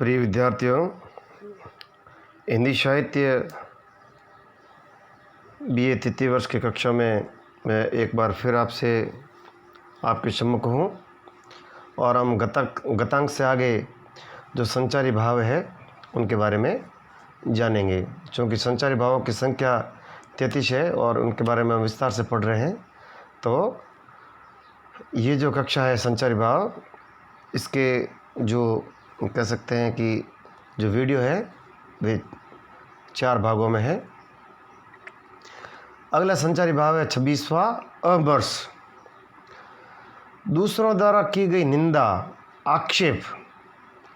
प्रिय विद्यार्थियों, हिंदी साहित्य बीए तृतीय वर्ष की कक्षा में मैं एक बार फिर आपके सम्मुख हूँ और हम गतांक से आगे जो संचारी भाव है उनके बारे में जानेंगे। क्योंकि संचारी भावों की संख्या 33 है और उनके बारे में हम विस्तार से पढ़ रहे हैं। तो ये जो कक्षा है संचारी भाव, इसके जो कह सकते हैं कि जो वीडियो है वे 4 भागों में है। अगला संचारी भाव है 26वां अमर्ष। दूसरों द्वारा की गई निंदा, आक्षेप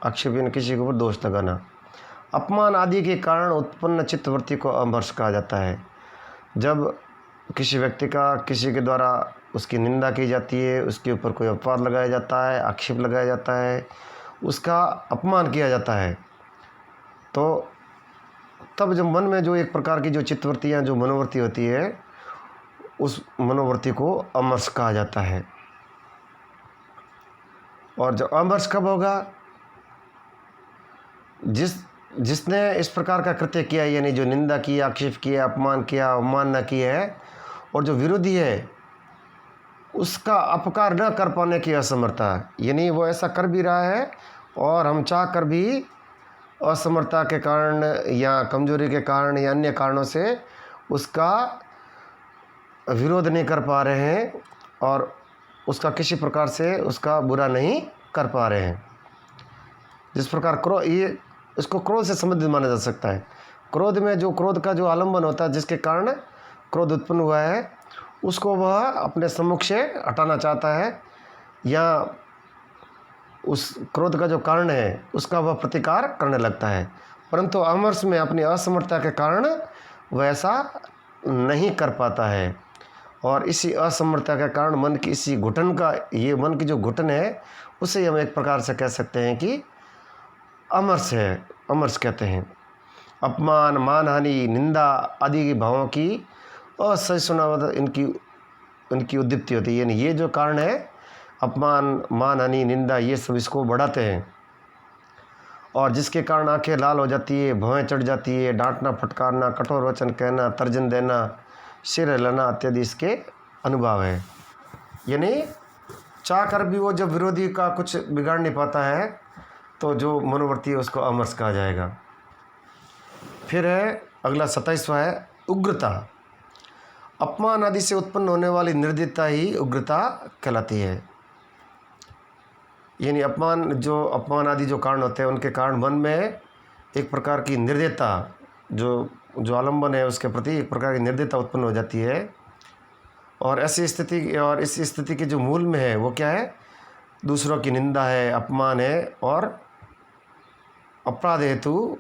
यानी किसी के ऊपर दोष लगाना, अपमान आदि के कारण उत्पन्न चित्तवृत्ति को अमर्ष कहा जाता है। जब किसी व्यक्ति का किसी के द्वारा उसकी निंदा की जाती है, उसके ऊपर कोई अपवाद लगाया जाता है, आक्षेप लगाया जाता है, उसका अपमान किया जाता है, तो तब जब मन में जो एक प्रकार की जो चित्तवृत्तियाँ जो मनोवृत्ति होती है, उस मनोवृत्ति को अमर्ष कहा जाता है। और जब अमर्ष कब होगा? जिसने इस प्रकार का कृत्य किया, यानी जो निंदा की, आक्षेप किया, अपमान किया, अवमानना की है, और जो विरोधी है उसका अपकार न कर पाने की असमर्थता, यानी वो ऐसा कर भी रहा है और हम चाह कर भी असमर्थता के कारण या कमजोरी के कारण या अन्य कारणों से उसका विरोध नहीं कर पा रहे हैं और उसका किसी प्रकार से उसका बुरा नहीं कर पा रहे हैं। जिस प्रकार ये इसको क्रोध से संबंधित माना जा सकता है। क्रोध में जो क्रोध का जो आलंबन होता है, जिसके कारण क्रोध उत्पन्न हुआ है, उसको वह अपने सम्मुख से हटाना चाहता है या उस क्रोध का जो कारण है उसका वह प्रतिकार करने लगता है। परंतु अमर्ष में अपनी असमर्थता के कारण वह ऐसा नहीं कर पाता है और इसी असमर्थता के कारण मन की इसी घुटन का, ये मन की जो घुटन है उसे हम एक प्रकार से कह सकते हैं कि अमर्ष है, अमर्ष कहते हैं। अपमान, मानहानि, निंदा आदि की भावों की असहिष्णुता इनकी उद्दीप्ति होती है। यानी ये जो कारण है, अपमान, मानहानि, निंदा, ये सब इसको बढ़ाते हैं और जिसके कारण आंखें लाल हो जाती है, भौहें चढ़ जाती है, डांटना, फटकारना, कठोर वचन कहना, तर्जन देना, सिर हिलाना इत्यादि इसके अनुभव है। यानी चाह कर भी वो जब विरोधी का कुछ बिगाड़ नहीं पाता है तो जो मनोवृत्ति है उसको अमर्ष कहा जाएगा। फिर है अगला 27वां है उग्रता। अपमान आदि से उत्पन्न होने वाली निर्दयता ही उग्रता कहलाती है। यानी अपमान आदि जो कारण होते हैं उनके कारण मन में एक प्रकार की निर्दयता, जो आलंबन है उसके प्रति एक प्रकार की निर्दयता उत्पन्न हो जाती है। और ऐसी स्थिति, और इस स्थिति के जो मूल में है वो क्या है? दूसरों की निंदा है, अपमान है और अपराध हेतु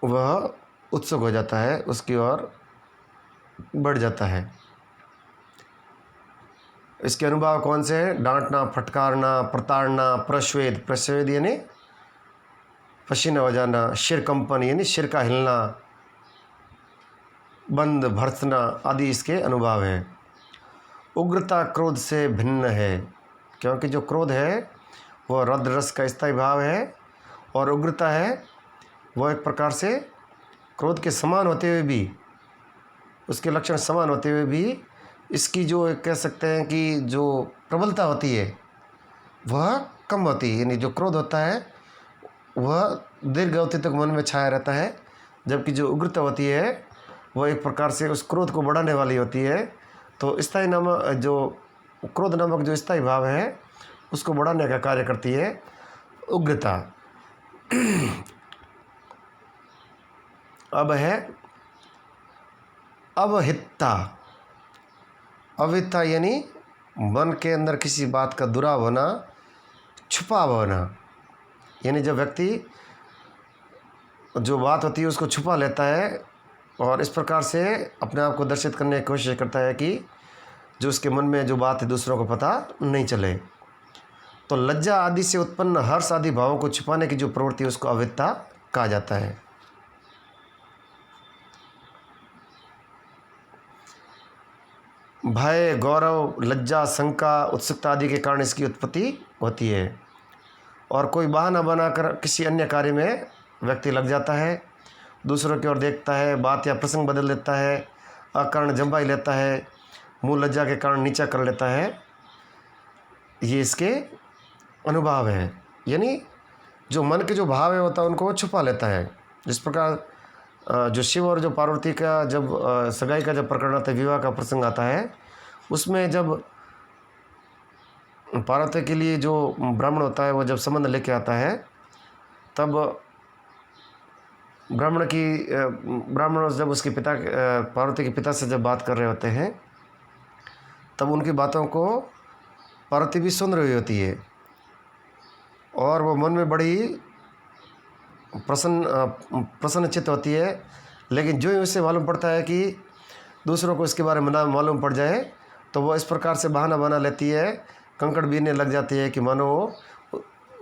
वह उत्सुक हो जाता है, उसकी ओर बढ़ जाता है। इसके अनुभव कौन से हैं? डांटना, फटकारना, प्रताड़ना, प्रस्वेद यानी पसीना हो जाना, सिर कंपन यानी सिर का हिलना, बंद भर्सना आदि इसके अनुभव है। उग्रता क्रोध से भिन्न है, क्योंकि जो क्रोध है वह रौद्र रस का स्थायी भाव है और उग्रता है वह एक प्रकार से क्रोध के समान होते हुए भी, उसके लक्षण समान होते हुए भी इसकी जो कह सकते हैं कि जो प्रबलता होती है वह कम होती है। यानी जो क्रोध होता है वह दीर्घ अवधि तक मन में छाया रहता है, जबकि जो उग्रता होती है वह एक प्रकार से उस क्रोध को बढ़ाने वाली होती है। तो स्थायी नामक जो क्रोध नामक जो स्थायी भाव है उसको बढ़ाने का कार्य करती है उग्रता। अब है अवहितता। अवहितता यानी मन के अंदर किसी बात का दुराव होना, छुपा होना। यानी जब व्यक्ति जो बात होती है उसको छुपा लेता है और इस प्रकार से अपने आप को दर्शित करने की कोशिश करता है कि जो उसके मन में जो बात है दूसरों को पता नहीं चले। तो लज्जा आदि से उत्पन्न हर्ष आदि भावों को छुपाने की जो प्रवृत्ति है उसको अवहितता कहा जाता है। भय, गौरव, लज्जा, शंका, उत्सुकता आदि के कारण इसकी उत्पत्ति होती है। और कोई बहाना बनाकर किसी अन्य कार्य में व्यक्ति लग जाता है, दूसरों की ओर देखता है, बात या प्रसंग बदल देता है, अकारण जंबाई लेता है, मुँह लज्जा के कारण नीचा कर लेता है। ये इसके अनुभव है, यानी जो मन के जो भाव है होता है उनको वो छुपा लेता है। जिस प्रकार जो शिव और जो पार्वती का जब सगाई का जब प्रकरण आता है, विवाह का प्रसंग आता है, उसमें जब पार्वती के लिए जो ब्राह्मण होता है वो जब संबंध लेके आता है, तब ब्राह्मण जब उसके पिता पार्वती के पिता से जब बात कर रहे होते हैं, तब उनकी बातों को पार्वती भी सुन रही होती है और वो मन में बड़ी प्रसन्नचित्त होती है। लेकिन जो ही उसे मालूम पड़ता है कि दूसरों को इसके बारे में ना मालूम पड़ जाए, तो वो इस प्रकार से बहाना बना लेती है, कंकड़ बीनने लग जाती है कि मानो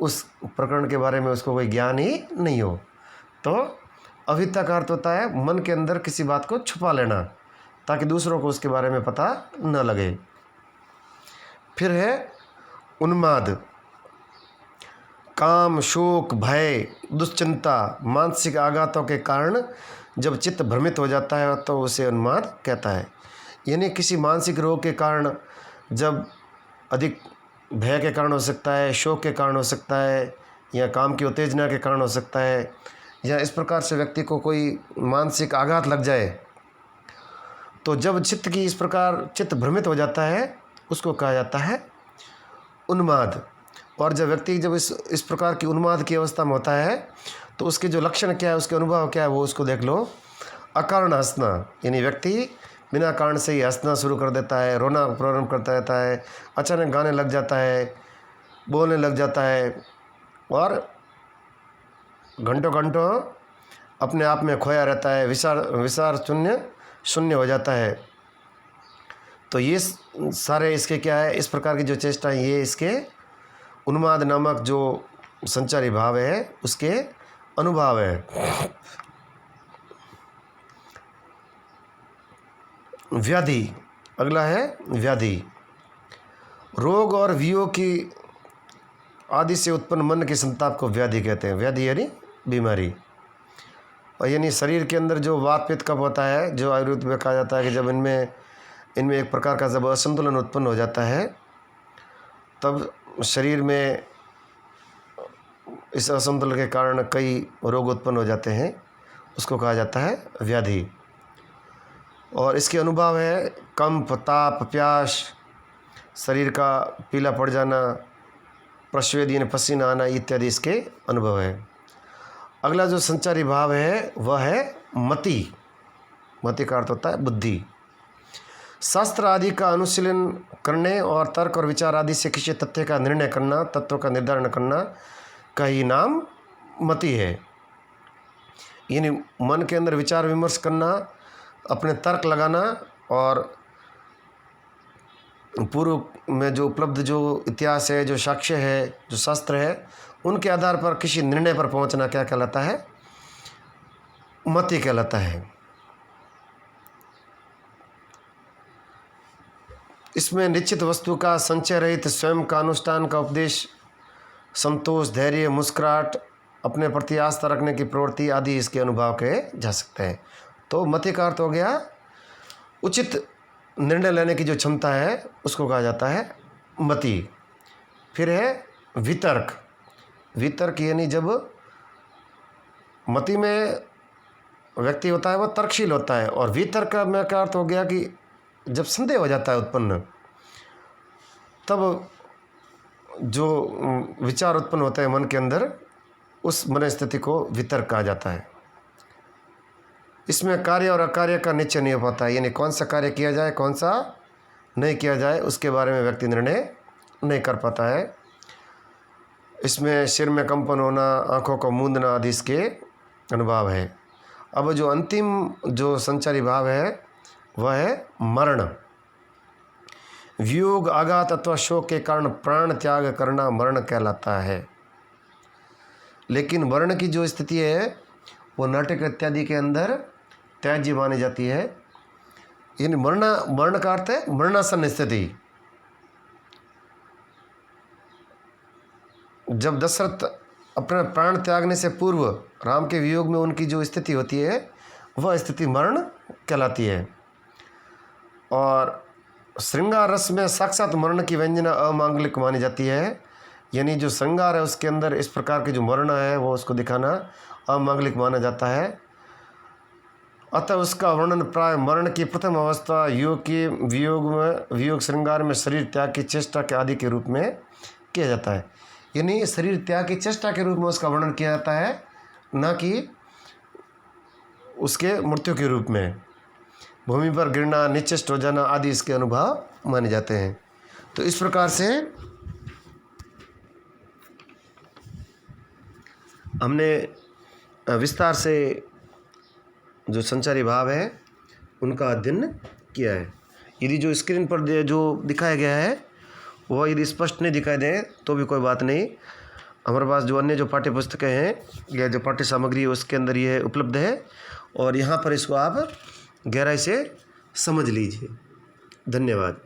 उस प्रकरण के बारे में उसको कोई ज्ञान ही नहीं हो। तो अविद्या का अर्थ होता है मन के अंदर किसी बात को छुपा लेना, ताकि दूसरों को उसके बारे में पता न लगे। फिर है उन्माद। काम, शोक, भय, दुश्चिंता, मानसिक आघातों के कारण जब चित्त भ्रमित हो जाता है तो उसे उन्माद कहता है। यानी किसी मानसिक रोग के कारण, जब अधिक भय के कारण हो सकता है, शोक के कारण हो सकता है, या काम की उत्तेजना के कारण हो सकता है, या इस प्रकार से व्यक्ति को कोई मानसिक आघात लग जाए, तो जब चित्त की इस प्रकार चित्त भ्रमित हो जाता है उसको कहा जाता है उन्माद। और जब व्यक्ति जब इस प्रकार की उन्माद की अवस्था में होता है तो उसके जो लक्षण क्या है, उसके अनुभव क्या है, वो उसको देख लो। अकारण हंसना, यानी व्यक्ति बिना कारण से ही हंसना शुरू कर देता है, रोना प्रारंभ करता रहता है, अचानक गाने लग जाता है, बोलने लग जाता है और घंटों घंटों अपने आप में खोया रहता है, विचार शून्य हो जाता है। तो ये सारे इसके क्या है, इस प्रकार की जो चेष्टाएं, ये इसके उन्माद नामक जो संचारी भाव है उसके अनुभव है। व्याधि, अगला है व्याधि। रोग और वियोग की आदि से उत्पन्न मन के संताप को व्याधि कहते हैं। व्याधि यानी बीमारी, और यानी शरीर के अंदर जो वात पित्त कफ होता है, जो आयुर्वेद में कहा जाता है कि जब इनमें एक प्रकार का जब असंतुलन उत्पन्न हो जाता है, तब शरीर में इस असंतुलन के कारण कई रोग उत्पन्न हो जाते हैं, उसको कहा जाता है व्याधि। और इसके अनुभव है कंप, ताप, प्यास, शरीर का पीला पड़ जाना, प्रस्वेद यानी पसीना आना इत्यादि इसके अनुभव है। अगला जो संचारी भाव है वह है मति। मति का अर्थ होता है बुद्धि। शास्त्र आदि का अनुशीलन करने और तर्क और विचार आदि से किसी तथ्य का निर्णय करना, तत्व का निर्धारण करना का ही नाम मति है। यानी मन के अंदर विचार विमर्श करना, अपने तर्क लगाना और पूर्व में जो उपलब्ध जो इतिहास है, जो साक्ष्य है, जो शास्त्र है, उनके आधार पर किसी निर्णय पर पहुंचना क्या कहलाता है? मति कहलाता है। इसमें निश्चित वस्तु का संचय रहित स्वयं का अनुष्ठान का उपदेश, संतोष, धैर्य, मुस्कुराहट, अपने प्रति आस्था रखने की प्रवृत्ति आदि इसके अनुभव कहे जा सकते हैं। तो मति का अर्थ हो गया उचित निर्णय लेने की जो क्षमता है, उसको कहा जाता है मति। फिर है वितर्क। वितर्क यानी जब मति में व्यक्ति होता है वह तर्कशील होता है, और वितर्क में का अर्थ हो गया कि जब संदेह हो जाता है उत्पन्न, तब जो विचार उत्पन्न होते हैं मन के अंदर, उस मनस्थिति को वितर्क कहा जाता है। इसमें कार्य और अकार्य का निश्चय नहीं हो पाता है, यानी कौन सा कार्य किया जाए, कौन सा नहीं किया जाए, उसके बारे में व्यक्ति निर्णय नहीं कर पाता है। इसमें सिर में कंपन होना, आँखों को मूंदना आदि इसके अनुभव है। अब जो अंतिम जो संचारी भाव है वह है मरण। वियोग, आघात अथवा शोक के कारण प्राण त्याग करना मरण कहलाता है। लेकिन मरण की जो स्थिति है वो नाटक इत्यादि के अंदर त्याज्य मानी जाती है। यानी मरण का अर्थ है मरणासन स्थिति। जब दशरथ अपना प्राण त्यागने से पूर्व राम के वियोग में उनकी जो स्थिति होती है वह स्थिति मरण कहलाती है। और श्रृंगार रस में साक्षात मरण की व्यंजना अमांगलिक मानी जाती है, यानी जो श्रृंगार है उसके अंदर इस प्रकार की जो मरण है वो उसको दिखाना अमांगलिक माना जाता है। अतः उसका वर्णन प्राय मरण की प्रथम अवस्था, योग की वियोग श्रृंगार में शरीर त्याग की चेष्टा के आदि के रूप में किया जाता है। यानी शरीर त्याग की चेष्टा के रूप में उसका वर्णन किया जाता है, न कि उसके मृत्यु के रूप में। भूमि पर गिरना, निश्चेष्ट हो जाना आदि इसके अनुभव माने जाते हैं। तो इस प्रकार से हमने विस्तार से जो संचारी भाव है उनका अध्ययन किया है। यदि जो स्क्रीन पर जो दिखाया गया है वह यदि स्पष्ट नहीं दिखाई दे तो भी कोई बात नहीं, हमारे पास जो अन्य जो पाठ्य पुस्तकें हैं या जो पाठ्य सामग्री है उसके अंदर ये उपलब्ध है और यहाँ पर इसको आप गहराई से समझ लीजिए। धन्यवाद।